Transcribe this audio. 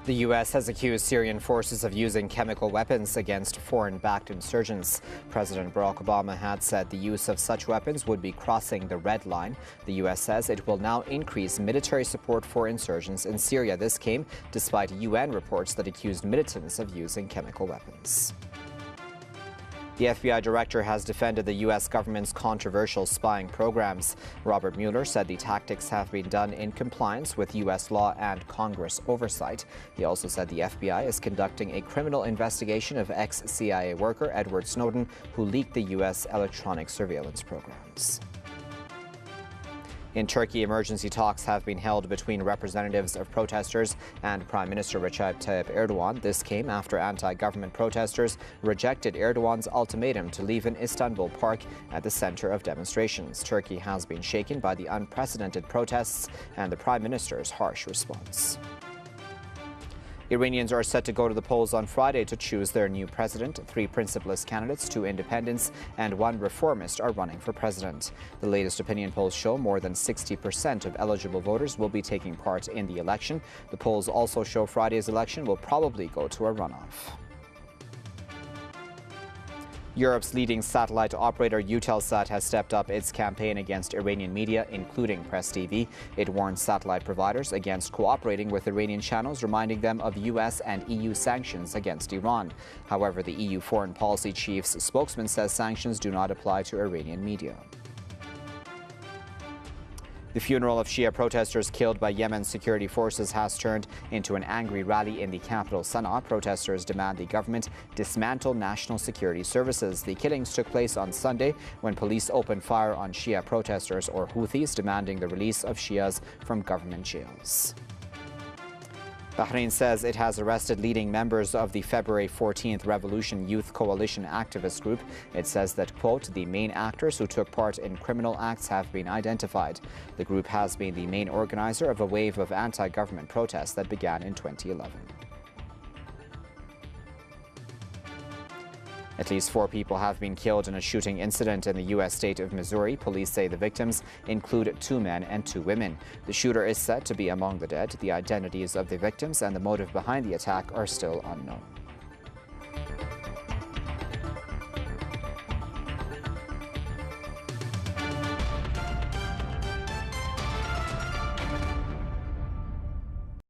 The U.S. has accused Syrian forces of using chemical weapons against foreign-backed insurgents. President Barack Obama had said the use of such weapons would be crossing the red line. The U.S. says it will now increase military support for insurgents in Syria. This came despite UN reports that accused militants of using chemical weapons. The FBI director has defended the U.S. government's controversial spying programs. Robert Mueller said the tactics have been done in compliance with U.S. law and Congress oversight. He also said the FBI is conducting a criminal investigation of ex-CIA worker Edward Snowden, who leaked the U.S. electronic surveillance programs. In Turkey, emergency talks have been held between representatives of protesters and Prime Minister Recep Tayyip Erdogan. This came after anti-government protesters rejected Erdogan's ultimatum to leave an Istanbul park at the center of demonstrations. Turkey has been shaken by the unprecedented protests and the Prime Minister's harsh response. Iranians are set to go to the polls on Friday to choose their new president. 3 principlist candidates, 2 independents, and 1 reformist are running for president. The latest opinion polls show more than 60% of eligible voters will be taking part in the election. The polls also show Friday's election will probably go to a runoff. Europe's leading satellite operator Eutelsat has stepped up its campaign against Iranian media, including Press TV. It warned satellite providers against cooperating with Iranian channels, reminding them of US and EU sanctions against Iran. However, the EU foreign policy chief's spokesman says sanctions do not apply to Iranian media. The funeral of Shia protesters killed by Yemen's security forces has turned into an angry rally in the capital, Sana'a. Protesters demand the government dismantle national security services. The killings took place on Sunday when police opened fire on Shia protesters or Houthis, demanding the release of Shias from government jails. Bahrain says it has arrested leading members of the February 14th Revolution Youth Coalition activist group. It says that, quote, the main actors who took part in criminal acts have been identified. The group has been the main organizer of a wave of anti-government protests that began in 2011. At least 4 people have been killed in a shooting incident in the U.S. state of Missouri. Police say the victims include 2 men and 2 women. The shooter is said to be among the dead. The identities of the victims and the motive behind the attack are still unknown.